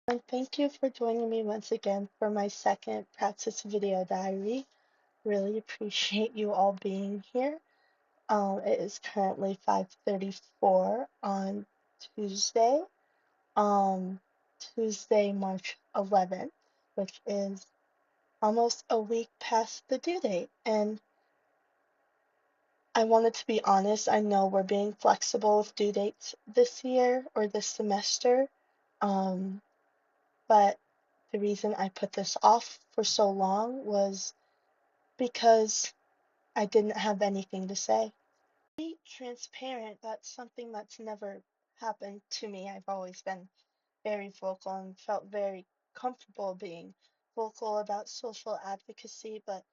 And thank you for joining me once again for my second practice video diary. Really appreciate you all being here. It is currently 5:34 on Tuesday, um, Tuesday, March 11th, which is almost a week past the due date. And I wanted to be honest, I know we're being flexible with due dates this year or this semester. Um, But the reason I put this off for so long was because I didn't have anything to say. Be transparent, that's something that's never happened to me. I've always been very vocal and felt very comfortable being vocal about social advocacy, but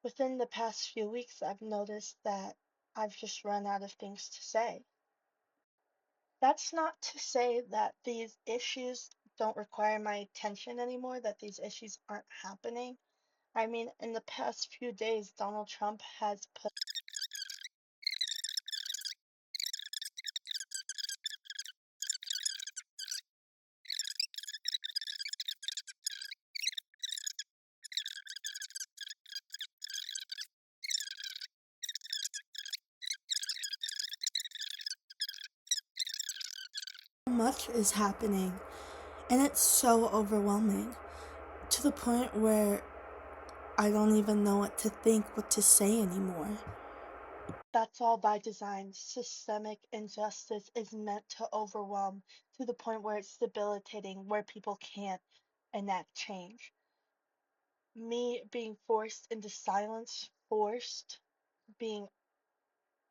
within the past few weeks, I've noticed that I've just run out of things to say. That's not to say that these issues don't require my attention anymore, that these issues aren't happening. I mean, in the past few days, Donald Trump has put so much is happening, and it's so overwhelming to the point where I don't even know what to think, what to say anymore. That's all by design. Systemic injustice is meant to overwhelm to the point where it's debilitating, where people can't enact change. Me being forced into silence, forced, being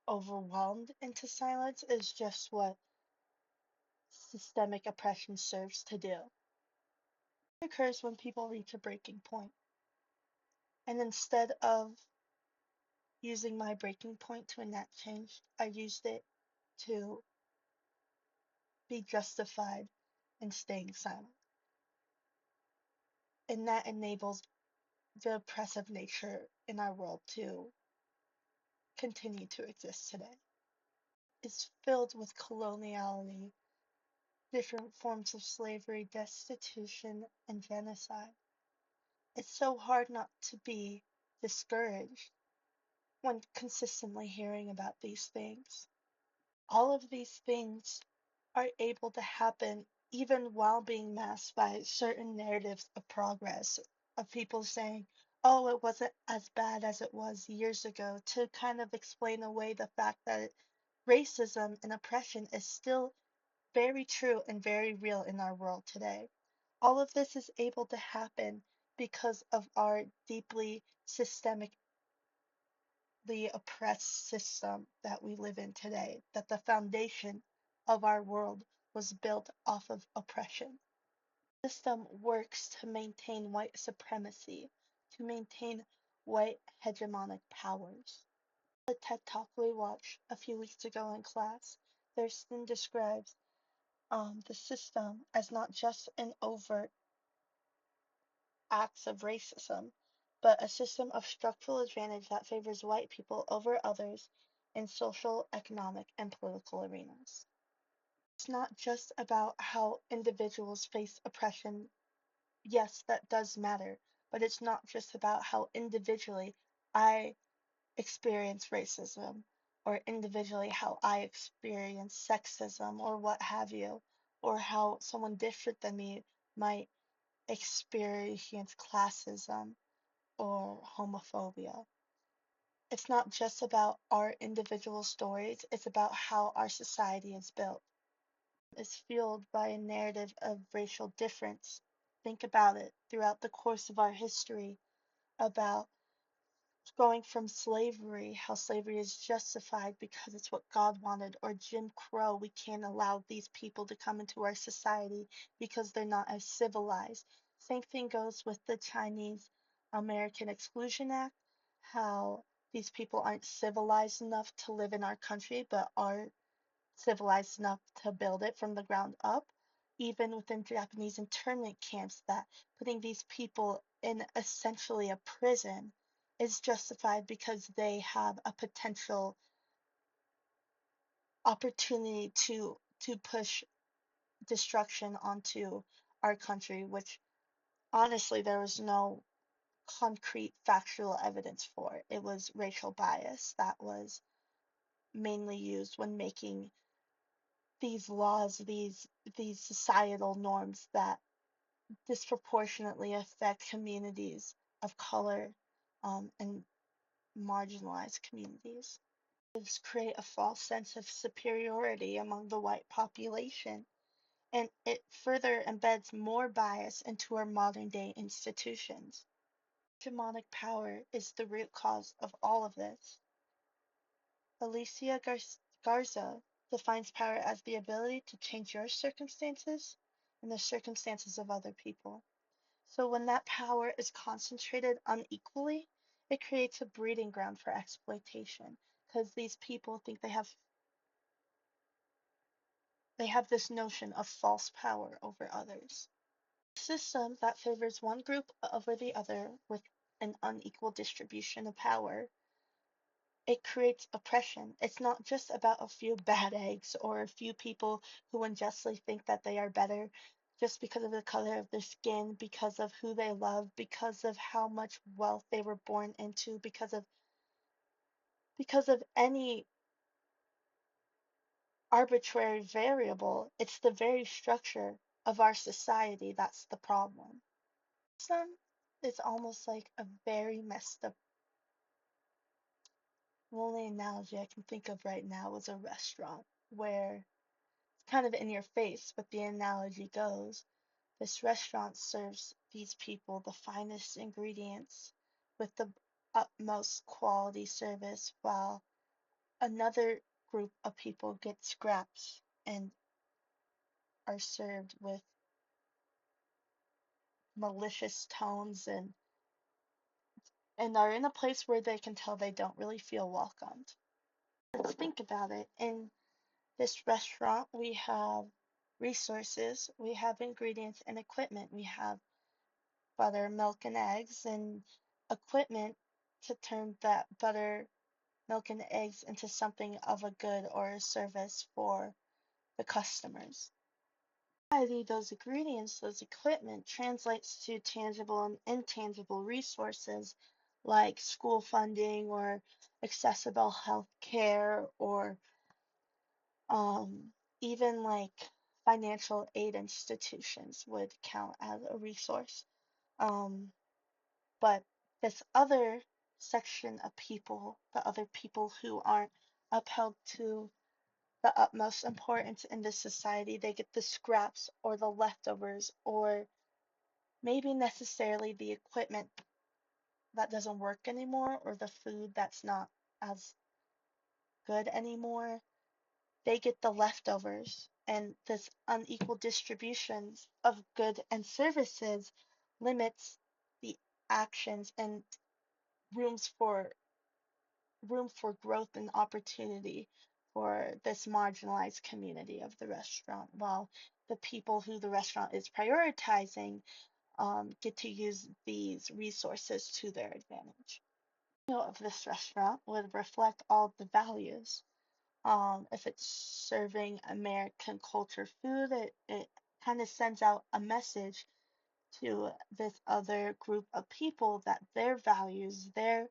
overwhelmed into silence is just what systemic oppression serves to do. It occurs when people reach a breaking point, and instead of using my breaking point to enact change, I used it to be justified in staying silent. And that enables the oppressive nature in our world to continue to exist today. It's filled with coloniality, different forms of slavery, destitution, and genocide. It's so hard not to be discouraged when consistently hearing about these things. All of these things are able to happen even while being masked by certain narratives of progress, of people saying, oh, it wasn't as bad as it was years ago, to kind of explain away the fact that racism and oppression is still very true and very real in our world today. All of this is able to happen because of our deeply systemically oppressed system that we live in today, that the foundation of our world was built off of oppression. The system works to maintain white supremacy, to maintain white hegemonic powers. The TED Talk we watched a few weeks ago in class, Thurston describes the system as not just an overt acts of racism, but a system of structural advantage that favors white people over others in social, economic, and political arenas. It's not just about how individuals face oppression. Yes, that does matter, but it's not just about how individually I experience racism or individually how I experience sexism or what have you, or how someone different than me might experience classism or homophobia. It's not just about our individual stories, it's about how our society is built. It's fueled by a narrative of racial difference. Think about it throughout the course of our history about going from slavery, how slavery is justified because it's what God wanted, or Jim Crow, we can't allow these people to come into our society because they're not as civilized. Same thing goes with the Chinese American Exclusion Act, how these people aren't civilized enough to live in our country, but are civilized enough to build it from the ground up. Even within Japanese internment camps, that putting these people in essentially a prison is justified because they have a potential opportunity to push destruction onto our country, which honestly there was no concrete factual evidence for. It was racial bias that was mainly used when making these laws, these societal norms that disproportionately affect communities of color and marginalized communities. This create a false sense of superiority among the white population, and it further embeds more bias into our modern day institutions. Hegemonic power is the root cause of all of this. Alicia Garza defines power as the ability to change your circumstances and the circumstances of other people. So when that power is concentrated unequally, it creates a breeding ground for exploitation because these people think they have this notion of false power over others. A system that favors one group over the other with an unequal distribution of power, it creates oppression. It's not just about a few bad eggs or a few people who unjustly think that they are better just because of the color of their skin, because of who they love, because of how much wealth they were born into, because of any arbitrary variable. It's the very structure of our society that's the problem. Some it's almost like a very messed up. The only analogy I can think of right now is a restaurant where kind of in your face, but the analogy goes, this restaurant serves these people the finest ingredients with the utmost quality service, while another group of people get scraps and are served with malicious tones and are in a place where they can tell they don't really feel welcomed. Let's think about it. In this restaurant, we have resources, we have ingredients and equipment. We have butter, milk, and eggs, and equipment to turn that butter, milk, and eggs into something of a good or a service for the customers. Finally, those ingredients, those equipment translates to tangible and intangible resources like school funding or accessible health care or even like financial aid institutions would count as a resource. Um, But this other section of people, the other people who aren't upheld to the utmost importance in this society, they get the scraps or the leftovers or maybe necessarily the equipment that doesn't work anymore or the food that's not as good anymore. They get the leftovers. And this unequal distribution of goods and services limits the actions and rooms for room for growth and opportunity for this marginalized community of the restaurant, while the people who the restaurant is prioritizing get to use these resources to their advantage. The menu of this restaurant would reflect all the values. If it's serving American culture food, it kind of sends out a message to this other group of people that their values, their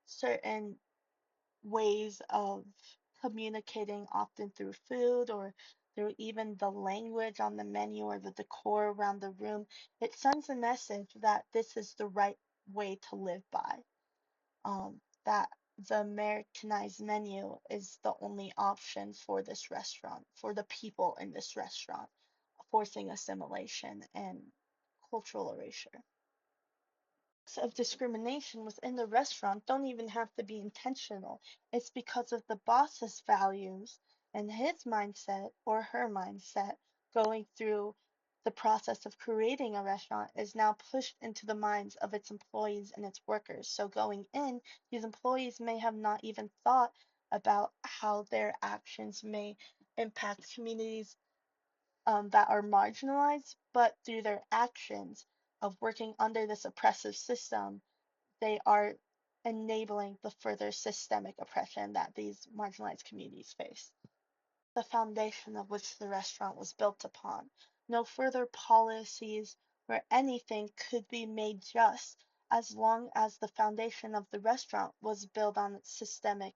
certain ways of communicating, often through food or through even the language on the menu or the decor around the room. It sends a message that this is the right way to live by. That the Americanized menu is the only option for this restaurant, for the people in this restaurant, forcing assimilation and cultural erasure. Of discrimination within the restaurant don't even have to be intentional. It's because of the boss's values and his mindset or her mindset going through the process of creating a restaurant is now pushed into the minds of its employees and its workers. So going in, these employees may have not even thought about how their actions may impact communities that are marginalized, but through their actions of working under this oppressive system, they are enabling the further systemic oppression that these marginalized communities face. the foundation of which the restaurant was built upon. No further policies or anything could be made just as long as the foundation of the restaurant was built on systemic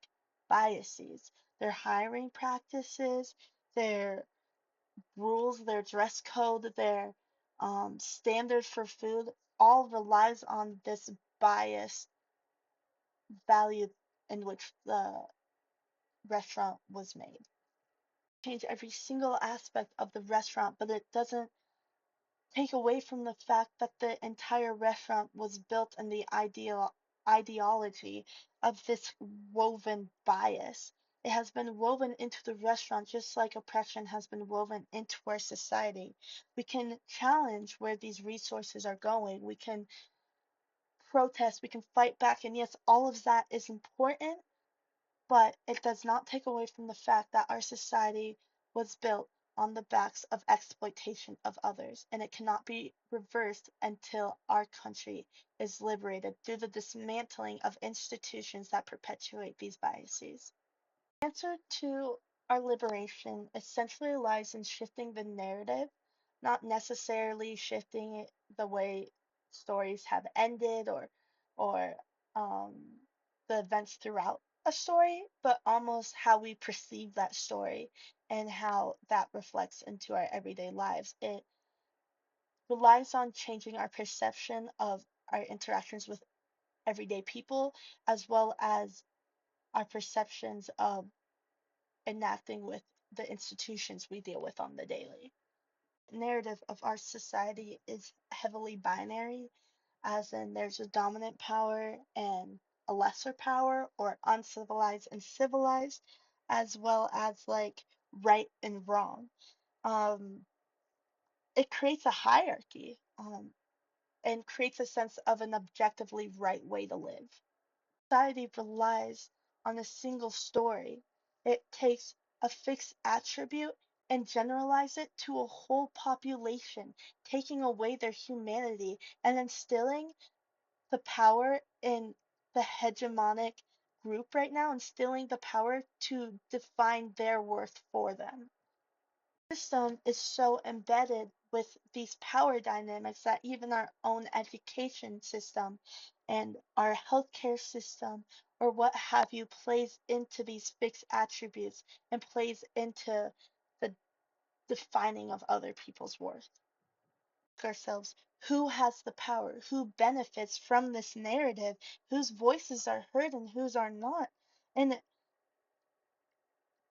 biases. Their hiring practices, their rules, their dress code, their standards for food, all relies on this bias value in which the restaurant was made. Change every single aspect of the restaurant, but it doesn't take away from the fact that the entire restaurant was built in the ideology of this woven bias. It has been woven into the restaurant just like oppression has been woven into our society. We can challenge where these resources are going. We can protest, we can fight back, and yes, all of that is important, but it does not take away from the fact that our society was built on the backs of exploitation of others, and it cannot be reversed until our country is liberated through the dismantling of institutions that perpetuate these biases. The answer to our liberation essentially lies in shifting the narrative, not necessarily shifting it the way stories have ended or the events throughout a story, but almost how we perceive that story and how that reflects into our everyday lives. It relies on changing our perception of our interactions with everyday people as well as our perceptions of enacting with the institutions we deal with on the daily. Narrative of our society is heavily binary, as in there's a dominant power and a lesser power, or uncivilized and civilized, as well as like right and wrong. Um, it creates a hierarchy and creates a sense of an objectively right way to live. Society relies on a single story. It takes a fixed attribute and generalize it to a whole population, taking away their humanity and instilling the power in the hegemonic group right now, instilling the power to define their worth for them. System is so embedded with these power dynamics that even our own education system and our healthcare system or what have you plays into these fixed attributes and plays into the defining of other people's worth. Ask ourselves, who has the power? Who benefits from this narrative? Whose voices are heard and whose are not? And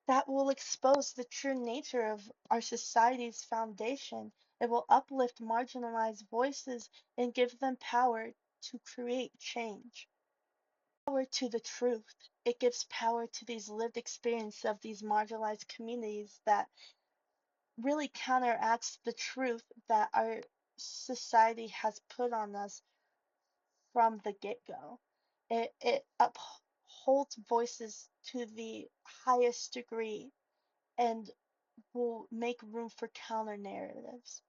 that will expose the true nature of our society's foundation. It will uplift marginalized voices and give them power to create change. Power to the truth. It gives power to these lived experiences of these marginalized communities that really counteracts the truth that our society has put on us from the get-go. It upholds voices to the highest degree and will make room for counter narratives.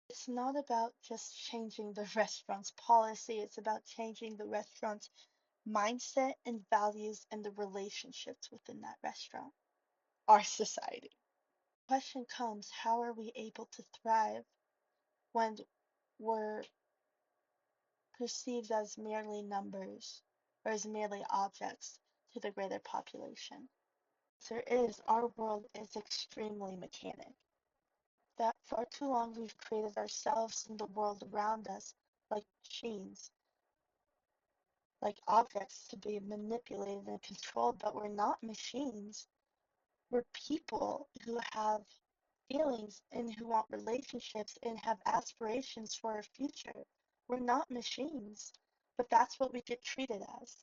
It's not about just changing the restaurant's policy, it's about changing the restaurant's mindset and values and the relationships within that restaurant, our society. The question comes, how are we able to thrive when we're perceived as merely numbers or as merely objects to the greater population? The answer is our world is extremely mechanic. That far too long we've created ourselves and the world around us like machines, like objects to be manipulated and controlled, but we're not machines. We're people who have feelings and who want relationships and have aspirations for our future. We're not machines, but that's what we get treated as.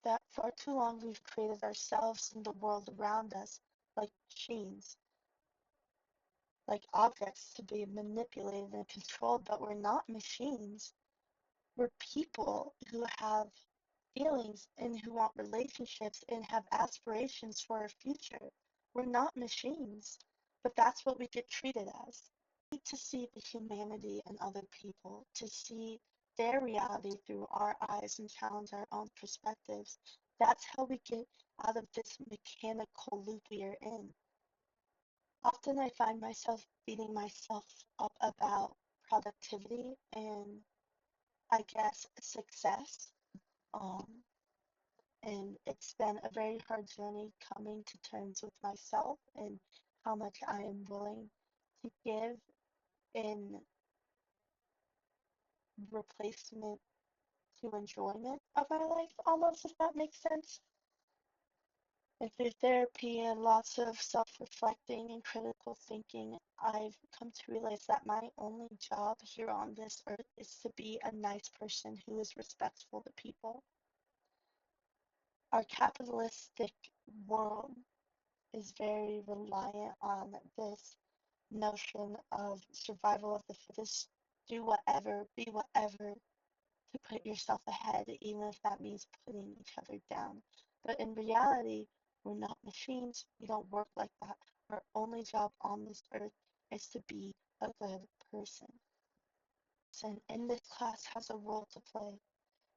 That far too long we've created ourselves and the world around us like machines, like objects to be manipulated and controlled, but we're not machines. We're people who have feelings and who want relationships and have aspirations for our future. We're not machines, but that's what we get treated as. We need to see the humanity in other people, to see their reality through our eyes and challenge our own perspectives. That's how we get out of this mechanical loop we are in. Often I find myself beating myself up about productivity and I guess success. Um, and it's been a very hard journey coming to terms with myself and how much I am willing to give in replacement to enjoyment of my life, almost, if that makes sense. And through therapy and lots of self-reflecting and critical thinking, I've come to realize that my only job here on this earth is to be a nice person who is respectful to people. Our capitalistic world is very reliant on this notion of survival of the fittest, do whatever, be whatever, to put yourself ahead, even if that means putting each other down. But in reality, we're not machines. We don't work like that. Our only job on this earth is to be a good person. And this class has a role to play.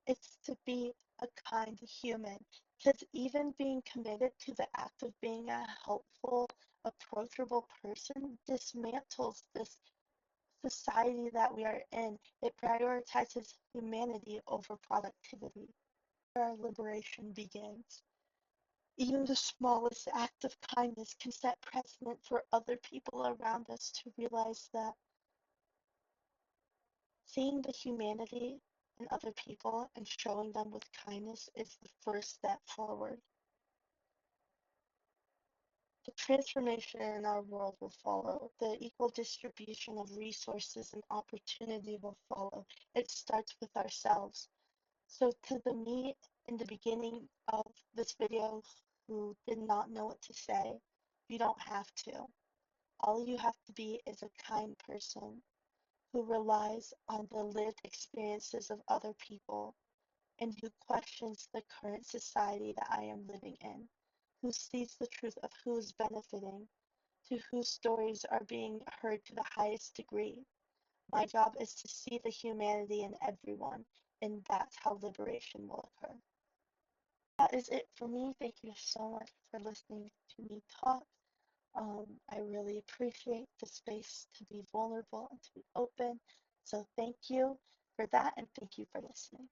It's to be a kind human. Because even being committed to the act of being a helpful, approachable person dismantles this society that we are in. It prioritizes humanity over productivity. Our liberation begins. Even the smallest act of kindness can set precedent for other people around us to realize that seeing the humanity in other people and showing them with kindness is the first step forward. The transformation in our world will follow. The equal distribution of resources and opportunity will follow. It starts with ourselves. So to the me in the beginning of this video who did not know what to say, you don't have to. All you have to be is a kind person who relies on the lived experiences of other people and who questions the current society that I am living in, who sees the truth of who is benefiting, to whose stories are being heard to the highest degree. My job is to see the humanity in everyone, and that's how liberation will occur. That is it for me. Thank you so much for listening to me talk. I really appreciate the space to be vulnerable and to be open. So thank you for that, and thank you for listening.